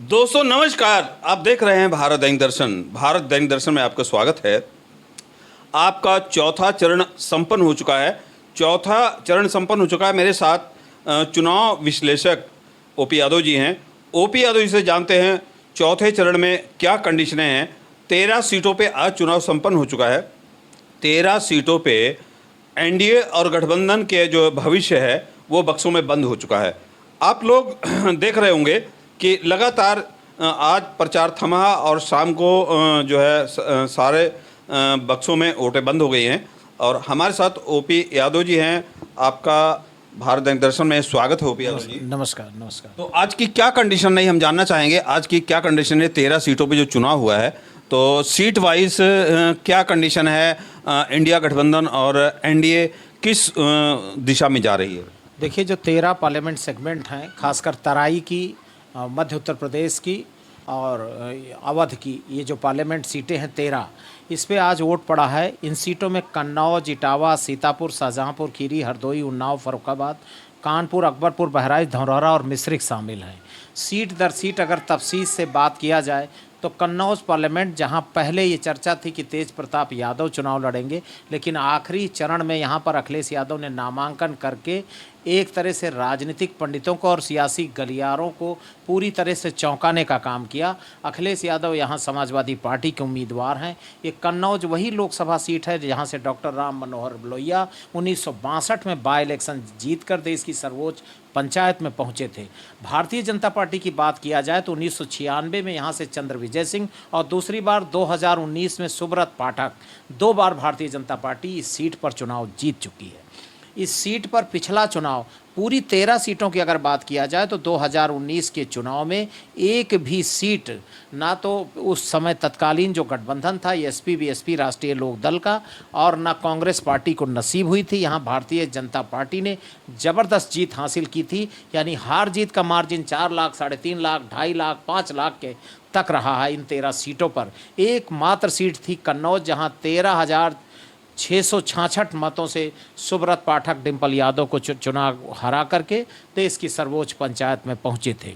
दोस्तों नमस्कार। आप देख रहे हैं भारत दैनिक दर्शन। भारत दैनिक दर्शन में आपका स्वागत है। आपका चौथा चरण संपन्न हो चुका है। मेरे साथ चुनाव विश्लेषक ओपी यादव जी हैं। ओपी यादव जी से जानते हैं चौथे चरण में क्या कंडीशनें हैं। 13 सीटों पे आज चुनाव संपन्न हो चुका है। 13 सीटों पे एनडीए और गठबंधन के जो भविष्य है वो बक्सों में बंद हो चुका है। आप लोग देख रहे होंगे कि लगातार आज प्रचार थमा और शाम को जो है सारे बक्सों में वोटें बंद हो गई हैं। और हमारे साथ ओपी यादव जी हैं। आपका भारत दैनिक दर्शन में स्वागत है ओपी यादव जी। नमस्कार नमस्कार। तो आज की क्या कंडीशन नहीं हम जानना चाहेंगे, आज की क्या कंडीशन है। 13 सीटों पे जो चुनाव हुआ है तो सीट वाइज क्या कंडीशन है, इंडिया गठबंधन और एनडीए किस दिशा में जा रही है। देखिए, जो 13 पार्लियामेंट सेगमेंट हैं, खासकर तराई की, मध्य उत्तर प्रदेश की और अवध की, ये जो पार्लियामेंट सीटें हैं 13, इस पे आज वोट पड़ा है। इन सीटों में कन्नौज, इटावा, सीतापुर, शाहजहांपुर, खीरी, हरदोई, उन्नाव, फर्रुखाबाद, कानपुर, अकबरपुर, बहराइच, धौरहरा और मिश्रिख शामिल हैं। सीट दर सीट अगर तफसील से बात किया जाए तो कन्नौज पार्लियामेंट, जहां पहले ये चर्चा थी कि तेज प्रताप यादव चुनाव लड़ेंगे, लेकिन आखिरी चरण में यहां पर अखिलेश यादव ने नामांकन करके एक तरह से राजनीतिक पंडितों को और सियासी गलियारों को पूरी तरह से चौंकाने का काम किया। अखिलेश यादव यहां समाजवादी पार्टी के उम्मीदवार हैं। ये कन्नौज वही लोकसभा सीट है जहां से डॉक्टर राम मनोहर लोहिया 1962 में बाई इलेक्शन जीतकर देश की सर्वोच्च पंचायत में पहुंचे थे। भारतीय जनता पार्टी की बात किया जाए तो 1996 में यहां से चंद्र विजय सिंह और दूसरी बार 2019 में सुब्रत पाठक, 2 बार भारतीय जनता पार्टी इस सीट पर चुनाव जीत चुकी है। इस सीट पर पिछला चुनाव, पूरी 13 सीटों की अगर बात किया जाए तो 2019 के चुनाव में एक भी सीट ना तो उस समय तत्कालीन जो गठबंधन था एसपी बीएसपी राष्ट्रीय लोक दल का, और ना कांग्रेस पार्टी को नसीब हुई थी। यहाँ भारतीय जनता पार्टी ने ज़बरदस्त जीत हासिल की थी। यानी हार जीत का मार्जिन 4 लाख, 3.5 लाख, 2.5 लाख, 5 लाख के तक रहा है इन 13 सीटों पर। एकमात्र सीट थी कन्नौज, जहाँ 13,666 मतों से सुब्रत पाठक डिम्पल यादव को चुनाव हरा करके देश की सर्वोच्च पंचायत में पहुंचे थे।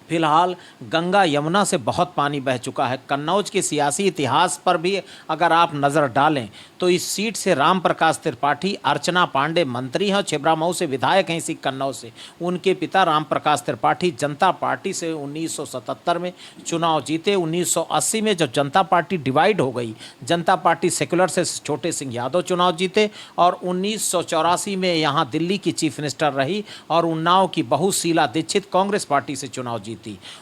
फिलहाल गंगा यमुना से बहुत पानी बह चुका है। कन्नौज के सियासी इतिहास पर भी अगर आप नज़र डालें तो इस सीट से राम प्रकाश त्रिपाठी, अर्चना पांडे मंत्री हैं और छिबरामऊ से विधायक हैं इसी कन्नौज से। उनके पिता राम प्रकाश त्रिपाठी जनता पार्टी से 1977 में चुनाव जीते। 1980 में जब जनता पार्टी डिवाइड हो गई, जनता पार्टी सेकुलर से छोटे सिंह यादव चुनाव जीते और 1984 में यहाँ दिल्ली की चीफ मिनिस्टर रही और उन्नाव की बहू शीला दीक्षित कांग्रेस पार्टी से चुनाव जीती।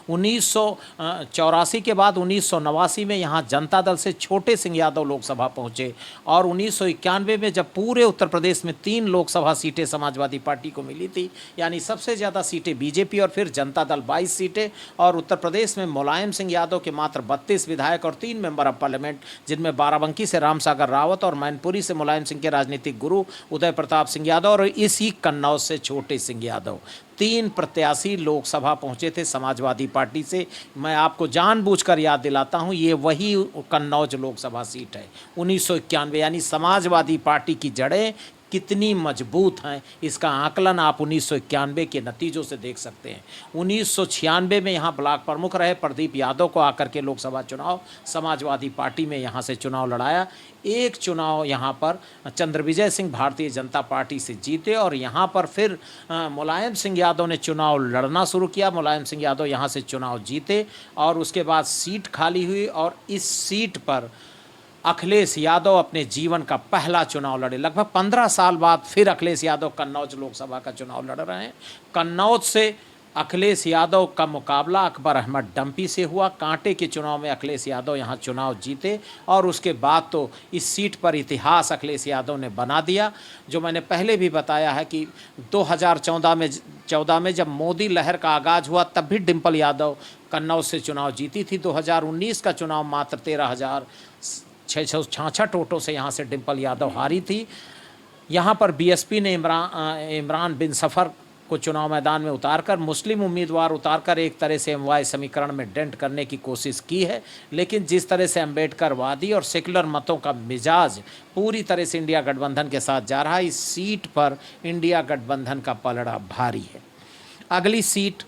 1984 के बाद 1989 में यहाँ जनता दल से छोटे सिंह यादव लोकसभा पहुंचे और 1991 में जब पूरे उत्तर प्रदेश में 3 लोकसभा सीटें समाजवादी पार्टी को मिली थी, यानी सबसे ज़्यादा सीटें बीजेपी और फिर जनता दल 22 सीटें, और उत्तर प्रदेश में मुलायम सिंह यादव के मात्र 32 विधायक और 3 मेंबर ऑफ पार्लियामेंट, जिनमें बाराबंकी से रामसागर रावत और मैनपुरी से मुलायम सिंह के राजनीतिक गुरु उदय प्रताप सिंह यादव और इसी कन्नौज से छोटे सिंह यादव। 3 प्रत्याशी लोकसभा पहुंचे थे समाजवादी पार्टी से। मैं आपको जानबूझकर याद दिलाता हूं, ये वही कन्नौज लोकसभा सीट है 1991। यानी समाजवादी पार्टी की जड़ें कितनी मजबूत हैं, इसका आकलन आप 1991 के नतीजों से देख सकते हैं। 1996 में यहाँ ब्लॉक प्रमुख रहे प्रदीप यादव को आकर के लोकसभा चुनाव समाजवादी पार्टी में यहाँ से चुनाव लड़ाया। एक चुनाव यहाँ पर चंद्र विजय सिंह भारतीय जनता पार्टी से जीते और यहाँ पर फिर मुलायम सिंह यादव ने चुनाव लड़ना शुरू किया। मुलायम सिंह यादव यहाँ से चुनाव जीते और उसके बाद सीट खाली हुई और इस सीट पर अखिलेश यादव अपने जीवन का पहला चुनाव लड़े। लगभग 15 साल बाद फिर अखिलेश यादव कन्नौज लोकसभा का चुनाव लड़ रहे हैं। कन्नौज से अखिलेश यादव का मुकाबला अकबर अहमद डंपी से हुआ। कांटे के चुनाव में अखिलेश यादव यहाँ चुनाव जीते और उसके बाद तो इस सीट पर इतिहास अखिलेश यादव ने बना दिया। जो मैंने पहले भी बताया है कि 2014 में जब मोदी लहर का आगाज़ हुआ तब भी डिम्पल यादव कन्नौज से चुनाव जीती थी। 2019 का चुनाव मात्र 13,666 वोटों से यहाँ से डिम्पल यादव हारी थी। यहाँ पर बीएसपी ने इमरान बिन सफ़र को चुनाव मैदान में उतारकर, मुस्लिम उम्मीदवार उतारकर एक तरह से एमवाई समीकरण में डेंट करने की कोशिश की है। लेकिन जिस तरह से अम्बेडकरवादी और सेकुलर मतों का मिजाज पूरी तरह से इंडिया गठबंधन के साथ जा रहा है, इस सीट पर इंडिया गठबंधन का पलड़ा भारी है। अगली सीट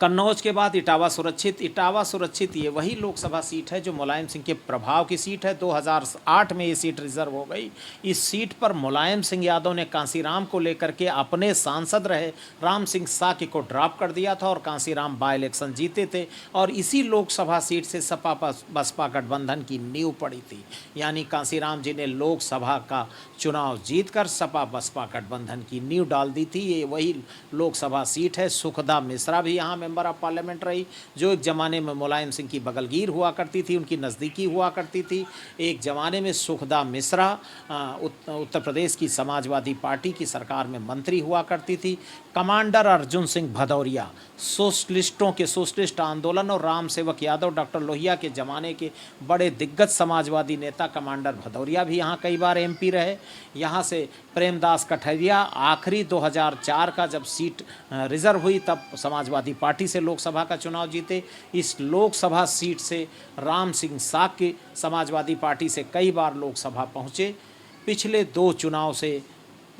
कन्नौज के बाद इटावा सुरक्षित ये वही लोकसभा सीट है जो मुलायम सिंह के प्रभाव की सीट है। 2008 में ये सीट रिजर्व हो गई। इस सीट पर मुलायम सिंह यादव ने कांसीराम को लेकर के अपने सांसद रहे राम सिंह साकी को ड्रॉप कर दिया था और कांसीराम बाई इलेक्शन जीते थे और इसी लोकसभा सीट से सपा बसपा गठबंधन की नींव पड़ी थी। यानी कांसीराम जी ने लोकसभा का चुनाव जीतकर सपा बसपा गठबंधन की नींव डाल दी थी। ये वही लोकसभा सीट है। सुखदा मिश्रा भी यहाँ मेंबर ऑफ पार्लियामेंट रही, जो एक ज़माने में मुलायम सिंह की बगलगीर हुआ करती थी, उनकी नज़दीकी हुआ करती थी। एक ज़माने में सुखदा मिश्रा उत्तर प्रदेश की समाजवादी पार्टी की सरकार में मंत्री हुआ करती थी। कमांडर अर्जुन सिंह भदौरिया सोशलिस्ट आंदोलन और राम सेवक यादव डॉक्टर लोहिया के ज़माने के बड़े दिग्गज समाजवादी नेता कमांडर भदौरिया भी यहाँ कई बार एमपी रहे। यहाँ से प्रेमदास कठरिया आखिरी 2004 का जब सीट रिजर्व हुई तब समाजवादी पार्टी से लोकसभा का चुनाव जीते। इस लोकसभा सीट से राम सिंह साकी समाजवादी पार्टी से कई बार लोकसभा पहुँचे। पिछले 2 चुनाव से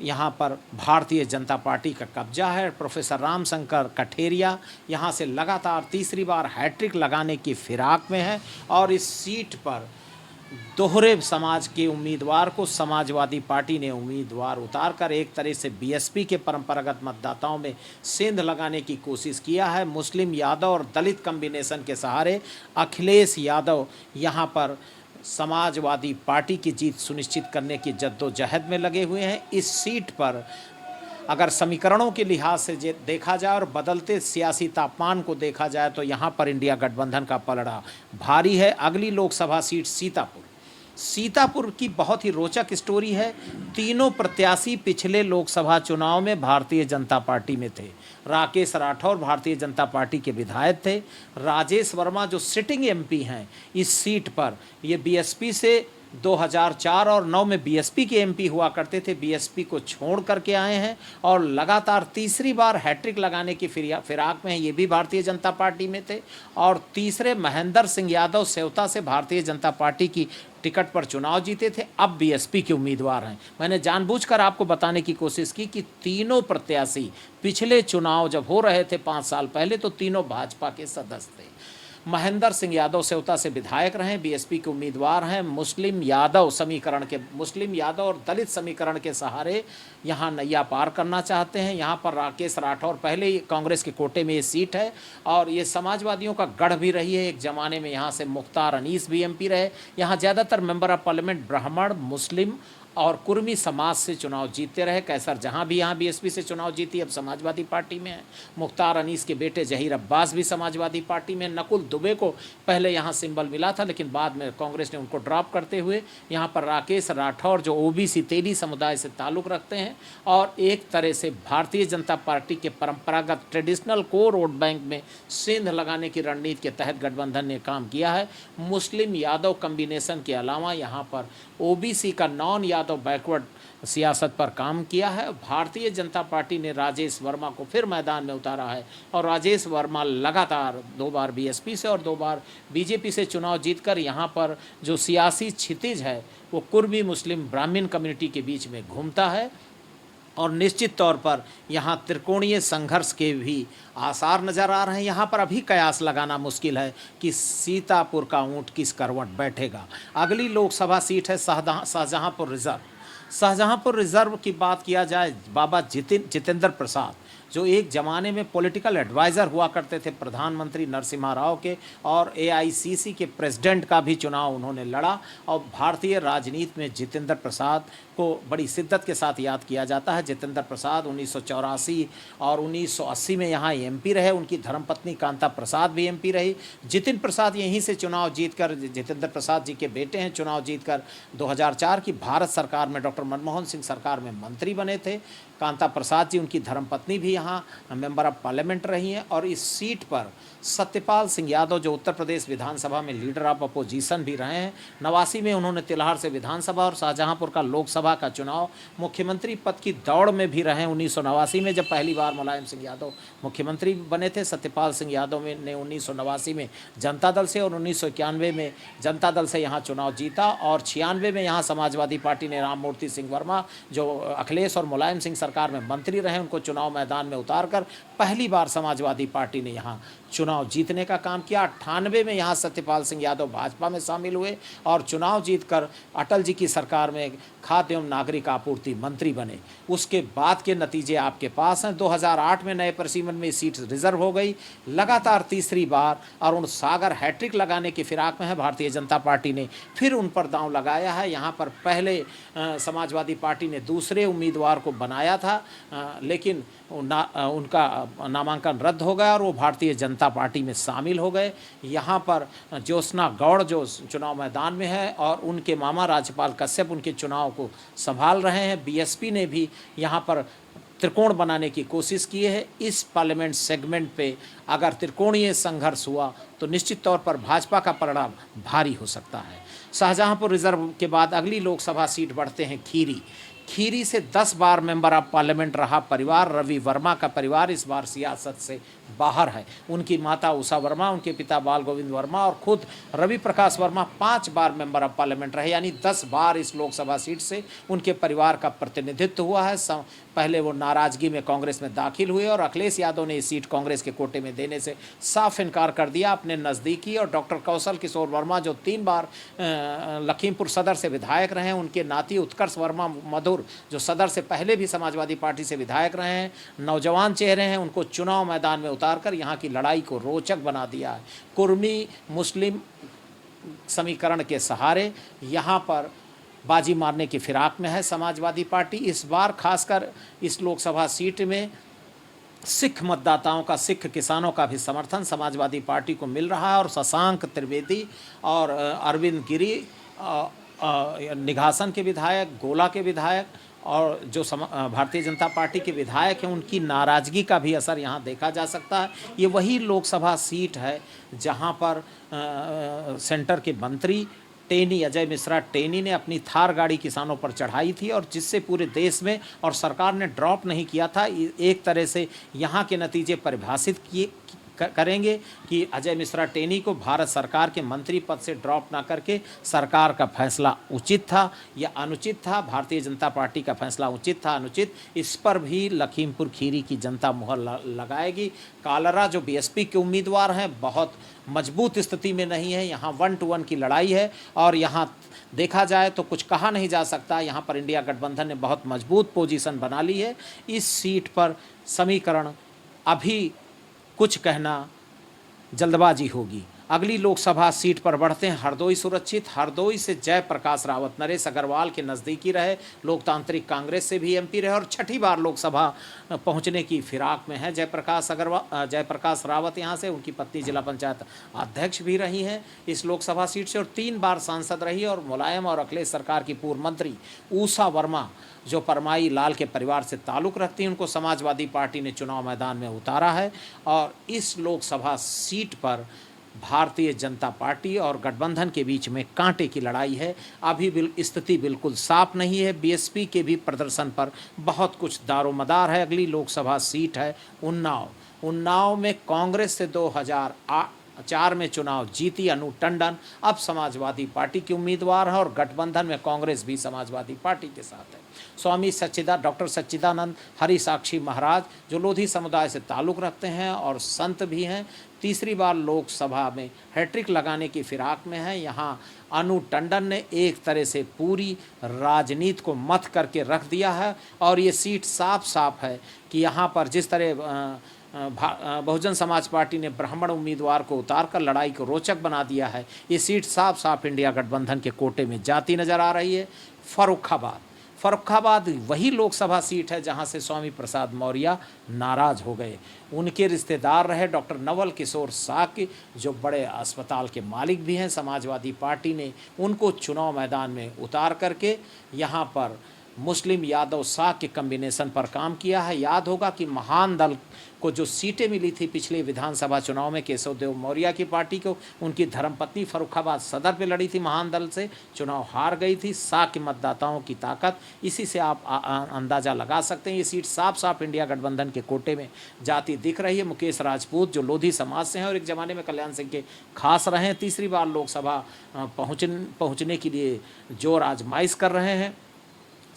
यहाँ पर भारतीय जनता पार्टी का कब्जा है। प्रोफेसर रामशंकर कठेरिया यहाँ से लगातार तीसरी बार हैट्रिक लगाने की फिराक में है और इस सीट पर दोहरे समाज के उम्मीदवार को समाजवादी पार्टी ने उम्मीदवार उतारकर एक तरह से बीएसपी के परंपरागत मतदाताओं में सेंध लगाने की कोशिश किया है। मुस्लिम यादव और दलित कॉम्बिनेशन के सहारे अखिलेश यादव यहाँ पर समाजवादी पार्टी की जीत सुनिश्चित करने की जद्दोजहद में लगे हुए हैं। इस सीट पर अगर समीकरणों के लिहाज से देखा जाए और बदलते सियासी तापमान को देखा जाए तो यहाँ पर इंडिया गठबंधन का पलड़ा भारी है। अगली लोकसभा सीट सीतापुर की बहुत ही रोचक स्टोरी है। तीनों प्रत्याशी पिछले लोकसभा चुनाव में भारतीय जनता पार्टी में थे। राकेश राठौर भारतीय जनता पार्टी के विधायक थे। राजेश वर्मा जो सिटिंग एमपी हैं इस सीट पर, ये बीएसपी से 2004 और 9 में बीएसपी के एमपी हुआ करते थे, बीएसपी को छोड़ करके आए हैं और लगातार तीसरी बार हैट्रिक लगाने की फिराक में हैं। ये भी भारतीय जनता पार्टी में थे। और तीसरे महेंद्र सिंह यादव सेवता से भारतीय जनता पार्टी की टिकट पर चुनाव जीते थे, अब बीएसपी के उम्मीदवार हैं। मैंने जानबूझकर आपको बताने की कोशिश की कि तीनों प्रत्याशी पिछले चुनाव जब हो रहे थे 5 साल पहले तो तीनों भाजपा के सदस्य थे। महेंद्र सिंह यादव सेवता से विधायक रहे, बीएसपी के उम्मीदवार हैं। मुस्लिम यादव और दलित समीकरण के सहारे यहाँ नैया पार करना चाहते हैं। यहाँ पर राकेश राठौर पहले ही कांग्रेस के कोटे में ये सीट है और ये समाजवादियों का गढ़ भी रही है। एक ज़माने में यहाँ से मुख्तार अनीस भी एमपी रहे। यहाँ ज़्यादातर मेंबर ऑफ पार्लियामेंट ब्राह्मण, मुस्लिम और कुर्मी समाज से चुनाव जीतते रहे। कैसर जहाँ भी यहाँ बीएसपी से चुनाव जीती, अब समाजवादी पार्टी में है। मुख्तार अनीस के बेटे जहीर अब्बास भी समाजवादी पार्टी में। नकुल दुबे को पहले यहाँ सिंबल मिला था लेकिन बाद में कांग्रेस ने उनको ड्रॉप करते हुए यहाँ पर राकेश राठौर जो ओबीसी तेली समुदाय से ताल्लुक़ रखते हैं और एक तरह से भारतीय जनता पार्टी के परंपरागत ट्रेडिशनल कोर वोट बैंक में सेंध लगाने की रणनीति के तहत गठबंधन ने काम किया है। मुस्लिम यादव कम्बिनेशन के अलावा यहाँ पर ओबीसी का नॉन यादव बैकवर्ड सियासत पर काम किया है। भारतीय जनता पार्टी ने राजेश वर्मा को फिर मैदान में उतारा है और राजेश वर्मा लगातार 2 बार बीएसपी से और 2 बार बीजेपी से चुनाव जीतकर यहाँ पर जो सियासी क्षितिज है वो कुर्मी मुस्लिम ब्राह्मण कम्युनिटी के बीच में घूमता है और निश्चित तौर पर यहाँ त्रिकोणीय संघर्ष के भी आसार नज़र आ रहे हैं। यहाँ पर अभी कयास लगाना मुश्किल है कि सीतापुर का ऊँट किस करवट बैठेगा। अगली लोकसभा सीट है शाहजहाँपुर रिजर्व की बात किया जाए, बाबा जितेंद्र प्रसाद जो एक ज़माने में पॉलिटिकल एडवाइज़र हुआ करते थे प्रधानमंत्री नरसिम्हा राव के और एआईसीसी के प्रेसिडेंट का भी चुनाव उन्होंने लड़ा और भारतीय राजनीति में जितेंद्र प्रसाद को बड़ी शिद्दत के साथ याद किया जाता है। जितेंद्र प्रसाद 1984 और 1980 में यहाँ एमपी रहे। उनकी धर्मपत्नी कांता प्रसाद भी एमपी रही। जितिन प्रसाद यहीं से चुनाव जीतकर, जितेंद्र प्रसाद जी के बेटे हैं, चुनाव जीतकर 2004 की भारत सरकार में डॉक्टर मनमोहन सिंह सरकार में मंत्री बने थे। कांता प्रसाद जी उनकी धर्मपत्नी भी यहाँ मेंबर ऑफ पार्लियामेंट रही हैं और इस सीट पर सत्यपाल सिंह यादव जो उत्तर प्रदेश विधानसभा में लीडर ऑफ अपोजिशन भी रहे हैं। 89 में उन्होंने तिलहार से विधानसभा और शाहजहाँपुर का लोकसभा लोकसभा का चुनाव, मुख्यमंत्री पद की दौड़ में भी रहे 1989 में, जब पहली बार मुलायम सिंह यादव मुख्यमंत्री बने थे। सत्यपाल सिंह यादव ने 1989 में जनता दल से और 1991 में जनता दल से यहाँ चुनाव जीता, और 96 में यहाँ समाजवादी पार्टी ने राममूर्ति सिंह वर्मा, जो अखिलेश और मुलायम सिंह सरकार में मंत्री रहे, उनको चुनाव मैदान में उतारकर पहली बार समाजवादी पार्टी ने यहाँ चुनाव जीतने का काम किया। 98 में यहाँ सत्यपाल सिंह यादव भाजपा में शामिल हुए और चुनाव जीतकर अटल जी की सरकार में खाद्य एवं नागरिक आपूर्ति मंत्री बने। उसके बाद के नतीजे आपके पास हैं। 2008 में नए परिसीमन में सीट रिजर्व हो गई, लगातार तीसरी बार, और उन सागर हैट्रिक लगाने की फिराक में है। भारतीय जनता पार्टी ने फिर उन पर दांव लगाया है। यहाँ पर पहले समाजवादी पार्टी ने दूसरे उम्मीदवार को बनाया था, लेकिन उनका नामांकन रद्द हो गया और वो भारतीय जनता पार्टी में शामिल हो गए। यहाँ पर ज्योत्सना गौड़ जो चुनाव मैदान में है और उनके मामा राज्यपाल कश्यप उनके चुनाव को संभाल रहे हैं। बीएसपी ने भी यहाँ पर त्रिकोण बनाने की कोशिश की है। इस पार्लियामेंट सेगमेंट पे अगर त्रिकोणीय संघर्ष हुआ तो निश्चित तौर पर भाजपा का परिणाम भारी हो सकता है। शाहजहांपुर रिजर्व के बाद अगली लोकसभा सीट बढ़ते हैं खीरी। खीरी से 10 बार मेंबर ऑफ पार्लियामेंट रहा परिवार रवि वर्मा का परिवार इस बार सियासत से बाहर है। उनकी माता उषा वर्मा, उनके पिता बाल गोविंद वर्मा और खुद रवि प्रकाश वर्मा 5 बार मेंबर ऑफ पार्लियामेंट रहे, यानी 10 बार इस लोकसभा सीट से उनके परिवार का प्रतिनिधित्व हुआ है। पहले वो नाराजगी में कांग्रेस में दाखिल हुए और अखिलेश यादव ने इस सीट कांग्रेस के कोटे में देने से साफ इनकार कर दिया। अपने नज़दीकी और डॉक्टर कौशल किशोर वर्मा जो 3 बार लखीमपुर सदर से विधायक रहे हैं, उनके नाती उत्कर्ष वर्मा मधुर जो सदर से पहले भी समाजवादी पार्टी से विधायक रहे हैं, नौजवान चेहरे हैं, उनको चुनाव मैदान में उतारकर यहाँ की लड़ाई को रोचक बना दिया है। कुर्मी मुस्लिम समीकरण के सहारे यहाँ पर बाजी मारने की फिराक में है समाजवादी पार्टी। इस बार खासकर इस लोकसभा सीट में सिख मतदाताओं का, सिख किसानों का भी समर्थन समाजवादी पार्टी को मिल रहा है और शशांक त्रिवेदी और अरविंद गिरी, निघासन के विधायक, गोला के विधायक और जो भारतीय जनता पार्टी के विधायक हैं, उनकी नाराज़गी का भी असर यहाँ देखा जा सकता है। ये वही लोकसभा सीट है जहाँ पर सेंटर के मंत्री टेनी, अजय मिश्रा टेनी ने अपनी थार गाड़ी किसानों पर चढ़ाई थी और जिससे पूरे देश में और सरकार ने ड्रॉप नहीं किया था। एक तरह से यहाँ के नतीजे परिभाषित करेंगे कि अजय मिश्रा टेनी को भारत सरकार के मंत्री पद से ड्रॉप ना करके सरकार का फैसला उचित था या अनुचित था, भारतीय जनता पार्टी का फैसला उचित था अनुचित, इस पर भी लखीमपुर खीरी की जनता मुहर लगाएगी। कालरा जो बीएसपी के उम्मीदवार हैं बहुत मजबूत स्थिति में नहीं है, यहाँ 1 to 1 की लड़ाई है और यहाँ देखा जाए तो कुछ कहा नहीं जा सकता। यहाँ पर इंडिया गठबंधन ने बहुत मजबूत पोजीशन बना ली है। इस सीट पर समीकरण अभी कुछ कहना जल्दबाजी होगी। अगली लोकसभा सीट पर बढ़ते हैं हरदोई सुरक्षित। हरदोई से जयप्रकाश रावत नरेश अग्रवाल के नज़दीकी रहे, लोकतांत्रिक कांग्रेस से भी एमपी रहे और 6ठी बार लोकसभा पहुंचने की फिराक में है जयप्रकाश रावत यहाँ से। उनकी पत्नी जिला पंचायत अध्यक्ष भी रही हैं इस लोकसभा सीट से और 3 बार सांसद रही और मुलायम और अखिलेश सरकार की पूर्व मंत्री उषा वर्मा जो परमाई लाल के परिवार से ताल्लुक़ रखती हैं, उनको समाजवादी पार्टी ने चुनाव मैदान में उतारा है। और इस लोकसभा सीट पर भारतीय जनता पार्टी और गठबंधन के बीच में कांटे की लड़ाई है। अभी स्थिति बिल्कुल साफ नहीं है। बीएसपी के भी प्रदर्शन पर बहुत कुछ दारोमदार है। अगली लोकसभा सीट है उन्नाव में कांग्रेस से 2004 में चुनाव जीती अनु टंडन, अब समाजवादी पार्टी की उम्मीदवार है और गठबंधन में कांग्रेस भी समाजवादी पार्टी के साथ है। स्वामी डॉक्टर सच्चिदानंद हरि साक्षी महाराज जो लोधी समुदाय से ताल्लुक़ रखते हैं और संत भी हैं, तीसरी बार लोकसभा में हैट्रिक लगाने की फिराक में है। यहाँ अनु टंडन ने एक तरह से पूरी राजनीति को मत करके रख दिया है और ये सीट साफ साफ है कि यहाँ पर जिस तरह बहुजन समाज पार्टी ने ब्राह्मण उम्मीदवार को उतारकर लड़ाई को रोचक बना दिया है, ये सीट साफ साफ इंडिया गठबंधन के कोटे में जाती नज़र आ रही है। फर्रुखाबाद वही लोकसभा सीट है जहां से स्वामी प्रसाद मौर्य नाराज हो गए। उनके रिश्तेदार रहे डॉक्टर नवल किशोर साकी जो बड़े अस्पताल के मालिक भी हैं। समाजवादी पार्टी ने उनको चुनाव मैदान में उतार करके यहाँ पर मुस्लिम यादव शाह के कम्बिनेशन पर काम किया है। याद होगा कि महान दल को जो सीटें मिली थी पिछले विधानसभा चुनाव में, केशव देव मौर्य की पार्टी को, उनकी धर्मपत्नी फर्रुखाबाद सदर पे लड़ी थी महान दल से, चुनाव हार गई थी। शाह के मतदाताओं की ताकत, इसी से आप अंदाज़ा लगा सकते हैं। ये सीट साफ साफ इंडिया गठबंधन के कोटे में जाती दिख रही है। मुकेश राजपूत जो लोधी समाज से हैं और एक ज़माने में कल्याण सिंह के खास रहे हैं, तीसरी बार लोकसभा पहुँचने के लिए जोर आजमाइश कर रहे हैं।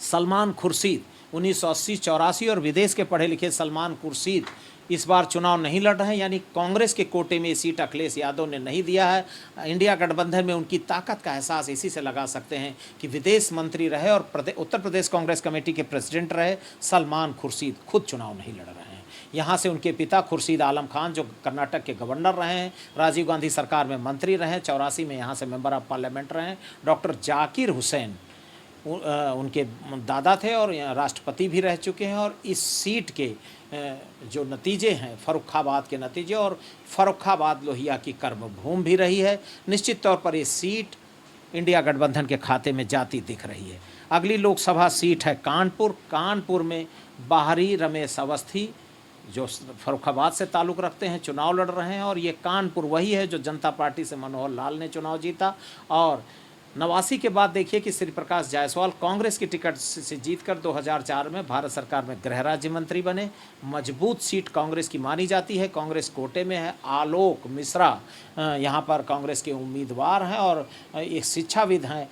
सलमान खुर्शीद 1980-84 और विदेश के पढ़े लिखे सलमान खुर्शीद इस बार चुनाव नहीं लड़ रहे हैं, यानी कांग्रेस के कोटे में ये सीट अखिलेश यादव ने नहीं दिया है। इंडिया गठबंधन में उनकी ताकत का एहसास इसी से लगा सकते हैं कि विदेश मंत्री रहे और उत्तर प्रदेश कांग्रेस कमेटी के प्रेसिडेंट रहे सलमान खुर्शीद खुद चुनाव नहीं लड़ रहे हैं। यहाँ से उनके पिता खुर्शीद आलम खान जो कर्नाटक के गवर्नर रहे हैं, राजीव गांधी सरकार में मंत्री रहे, 84 में यहाँ से मेंबर ऑफ पार्लियामेंट रहे हैं। डॉक्टर जाकिर हुसैन उनके दादा थे और राष्ट्रपति भी रह चुके हैं। और इस सीट के जो नतीजे हैं फर्रुखाबाद के नतीजे, और फर्रुखाबाद लोहिया की कर्मभूमि भी रही है, निश्चित तौर पर ये सीट इंडिया गठबंधन के खाते में जाती दिख रही है। अगली लोकसभा सीट है कानपुर। कानपुर में बाहरी रमेश अवस्थी जो फर्रुखाबाद से ताल्लुक़ रखते हैं चुनाव लड़ रहे हैं, और ये कानपुर वही है जो जनता पार्टी से मनोहर लाल ने चुनाव जीता। और 89 के बाद देखिए कि श्री प्रकाश जायसवाल कांग्रेस की टिकट से जीतकर 2004 में भारत सरकार में गृह राज्य मंत्री बने। मजबूत सीट कांग्रेस की मानी जाती है, कांग्रेस कोटे में है। आलोक मिश्रा यहाँ पर कांग्रेस के उम्मीदवार हैं और एक शिक्षाविद हैं,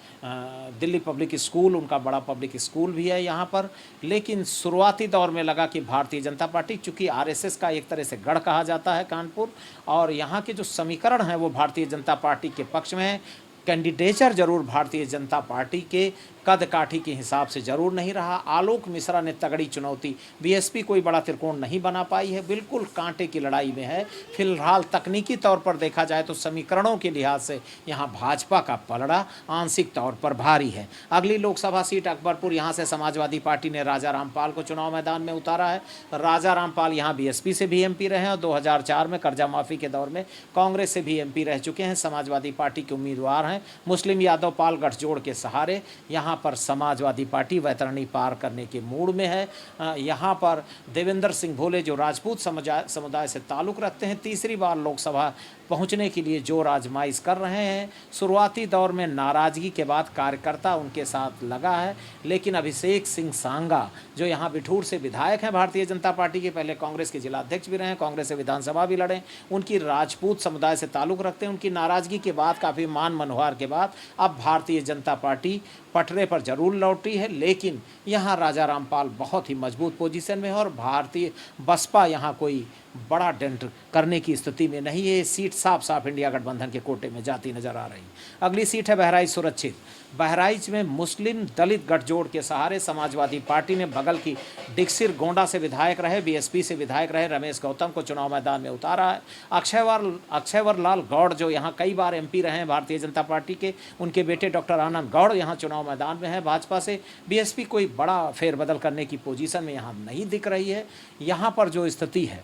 दिल्ली पब्लिक स्कूल उनका बड़ा पब्लिक स्कूल भी है यहाँ पर। लेकिन शुरुआती दौर में लगा कि भारतीय जनता पार्टी, चूँकि आरएसएस का एक तरह से गढ़ कहा जाता है कानपुर, और यहाँ के जो समीकरण हैं वो भारतीय जनता पार्टी के पक्ष में है। कैंडिडेचर जरूर भारतीय जनता पार्टी के कद काठी के हिसाब से जरूर नहीं रहा। आलोक मिश्रा ने तगड़ी चुनौती, बीएसपी कोई बड़ा त्रिकोण नहीं बना पाई है, बिल्कुल कांटे की लड़ाई में है। फिलहाल तकनीकी तौर पर देखा जाए तो समीकरणों के लिहाज से यहाँ भाजपा का पलड़ा आंशिक तौर पर भारी है। अगली लोकसभा सीट अकबरपुर, यहाँ से समाजवादी पार्टी ने राजा रामपाल को चुनाव मैदान में उतारा है। राजा रामपाल यहाँ बीएसपी से भी एमपी रहे हैं और 2004 में कर्जा माफ़ी के दौर में कांग्रेस से भी एमपी रह चुके हैं। समाजवादी पार्टी के उम्मीदवार हैं। मुस्लिम यादव पाल गठजोड़ के सहारे यहाँ पर समाजवादी पार्टी वैतरणी पार करने के मूड में है। यहाँ पर देवेंद्र सिंह भोले जो राजपूत समुदाय से ताल्लुक़ रखते हैं, तीसरी बार लोकसभा पहुँचने के लिए जोर आजमाइश कर रहे हैं। शुरुआती दौर में नाराज़गी के बाद कार्यकर्ता उनके साथ लगा है, लेकिन अभिषेक सिंह सांगा जो यहाँ बिठूर से विधायक हैं भारतीय जनता पार्टी के, पहले कांग्रेस के जिला अध्यक्ष भी रहे हैं, कांग्रेस से विधानसभा भी लड़े, उनकी राजपूत समुदाय से ताल्लुक़ रखते हैं। उनकी नाराज़गी के बाद, काफ़ी मान मनोहार के बाद, अब भारतीय जनता पार्टी पटरे पर जरूर लौटी है। लेकिन यहाँ राजा रामपाल बहुत ही मजबूत पोजीशन में है और भारतीय बसपा यहाँ कोई बड़ा डेंट करने की स्थिति में नहीं है। सीट साफ साफ इंडिया गठबंधन के कोटे में जाती नजर आ रही। अगली सीट है बहराइच सुरक्षित। बहराइच में मुस्लिम दलित गठजोड़ के सहारे समाजवादी पार्टी ने बगल की डिक्सिर गोंडा से विधायक रहे, बीएसपी से विधायक रहे रमेश गौतम को चुनाव मैदान में उतारा है। अक्षयवर लाल गौड़ जो यहाँ कई बार एमपी रहे हैं भारतीय जनता पार्टी के, उनके बेटे डॉक्टर आनंद गौड़ यहाँ चुनाव मैदान में है भाजपा से। बीएसपी कोई बड़ा फेरबदल करने की पोजीशन में यहाँ नहीं दिख रही है। यहाँ पर जो स्थिति है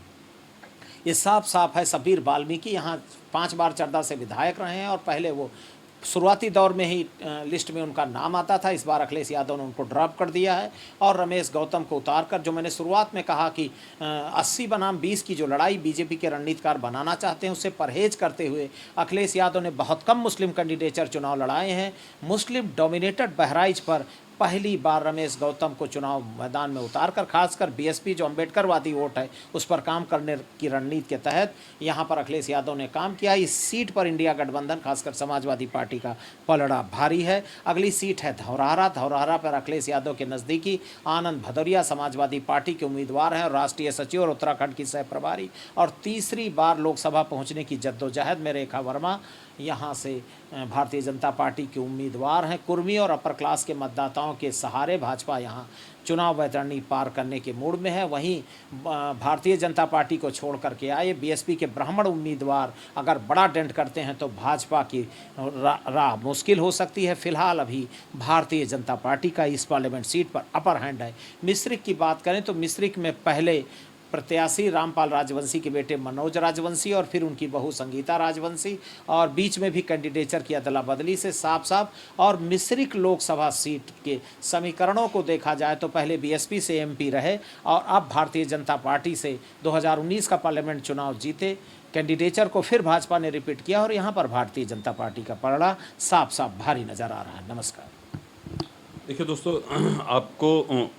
ये साफ साफ है। सबीर वाल्मीकि यहाँ 5 बार चरदा से विधायक रहे हैं और पहले वो शुरुआती दौर में ही लिस्ट में उनका नाम आता था। इस बार अखिलेश यादव ने उनको ड्रॉप कर दिया है और रमेश गौतम को उतारकर, जो मैंने शुरुआत में कहा कि 80 बनाम 20 की जो लड़ाई बीजेपी के रणनीतिकार बनाना चाहते हैं उससे परहेज करते हुए अखिलेश यादव ने बहुत कम मुस्लिम कैंडिडेचर चुनाव लड़ाए हैं। मुस्लिम डोमिनेटेड बहराइच पर पहली बार रमेश गौतम को चुनाव मैदान में उतारकर, खासकर बीएसपी जो अम्बेडकरवादी वोट है उस पर काम करने की रणनीति के तहत यहाँ पर अखिलेश यादव ने काम किया। इस सीट पर इंडिया गठबंधन खासकर समाजवादी पार्टी का पलड़ा भारी है। अगली सीट है धौरहरा। धौरहरा पर अखिलेश यादव के नज़दीकी आनंद भदौरिया समाजवादी पार्टी के उम्मीदवार हैं और राष्ट्रीय सचिव और उत्तराखंड की सह प्रभारी, और तीसरी बार लोकसभा पहुँचने की जद्दोजहद में रेखा वर्मा यहाँ से भारतीय जनता पार्टी के उम्मीदवार हैं। कुर्मी और अपर क्लास के मतदाताओं के सहारे भाजपा यहाँ चुनाव वैतरणी पार करने के मूड में है। वहीं भारतीय जनता पार्टी को छोड़ करके आए बीएसपी के ब्राह्मण उम्मीदवार अगर बड़ा डेंट करते हैं तो भाजपा की राह मुश्किल हो सकती है। फिलहाल अभी भारतीय जनता पार्टी का इस पार्लियामेंट सीट पर अपर हैंड है। मिश्रिक की बात करें तो मिश्रिक में पहले प्रत्याशी रामपाल राजवंशी के बेटे मनोज राजवंशी और फिर उनकी बहू संगीता राजवंशी, और बीच में भी कैंडिडेचर की अदला बदली से साफ साफ। और मिश्रिक लोकसभा सीट के समीकरणों को देखा जाए तो पहले बीएसपी से एमपी रहे और अब भारतीय जनता पार्टी से 2019 का पार्लियामेंट चुनाव जीते। कैंडिडेचर को फिर भाजपा ने रिपीट किया और यहाँ पर भारतीय जनता पार्टी का पलड़ा साफ साफ भारी नजर आ रहा है। नमस्कार। देखिए दोस्तों, आपको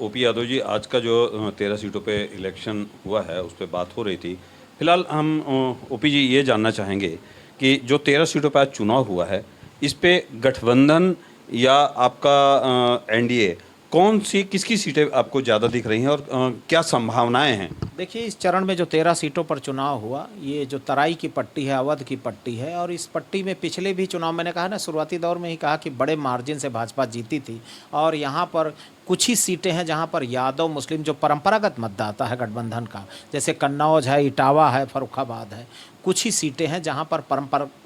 ओपी यादव जी, आज का जो 13 सीटों पे इलेक्शन हुआ है उस पर बात हो रही थी। फिलहाल हम ओपी जी ये जानना चाहेंगे कि जो 13 सीटों पे आज चुनाव हुआ है, इस पे गठबंधन या आपका एनडीए कौन सी किसकी सीटें आपको ज़्यादा दिख रही हैं और क्या संभावनाएं हैं? देखिए, इस चरण में जो 13 सीटों पर चुनाव हुआ, ये जो तराई की पट्टी है, अवध की पट्टी है, और इस पट्टी में पिछले भी चुनाव, मैंने कहा ना शुरुआती दौर में ही कहा कि बड़े मार्जिन से भाजपा जीती थी। और यहाँ पर कुछ ही सीटें हैं जहाँ पर यादव मुस्लिम जो परंपरागत मतदाता है गठबंधन का, जैसे कन्नौज है, इटावा है, फर्रुखाबाद है, कुछ ही सीटें हैं जहाँ पर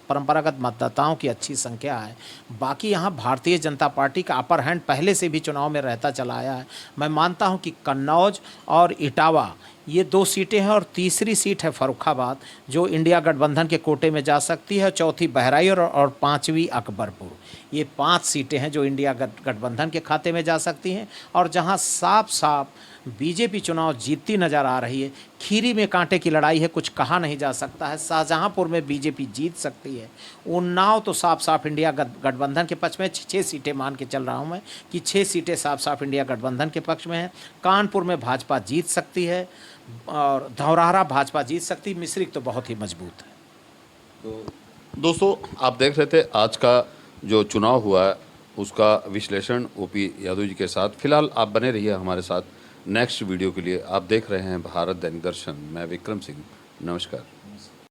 परंपरागत मतदाताओं की अच्छी संख्या है। बाकी यहाँ भारतीय जनता पार्टी का अपर हैंड पहले से भी चुनाव में रहता चला आया है। मैं मानता हूँ कि कन्नौज और इटावा ये 2 सीटें हैं, और तीसरी सीट है फर्रुखाबाद जो इंडिया गठबंधन के कोटे में जा सकती है, चौथी बहराइच और 5वीं अकबरपुर। ये 5 सीटें हैं जो इंडिया गठबंधन के खाते में जा सकती हैं, और जहां साफ साफ बीजेपी चुनाव जीतती नज़र आ रही है। खीरी में कांटे की लड़ाई है, कुछ कहा नहीं जा सकता है। शाहजहांपुर में बीजेपी जीत सकती है। उन्नाव तो साफ साफ इंडिया गठबंधन के पक्ष में, 6 सीटें मान के चल रहा हूं मैं कि 6 सीटें साफ साफ इंडिया गठबंधन के पक्ष में हैं। कानपुर में भाजपा जीत सकती है और धौरहरा भाजपा जीत सकती। मिश्रिक तो बहुत ही मजबूत है। तो दोस्तों, आप देख रहे थे आज का जो चुनाव हुआ है उसका विश्लेषण ओपी यादव जी के साथ। फिलहाल आप बने रहिए हमारे साथ नेक्स्ट वीडियो के लिए। आप देख रहे हैं भारत दैनिक दर्शन। मैं विक्रम सिंह, नमस्कार।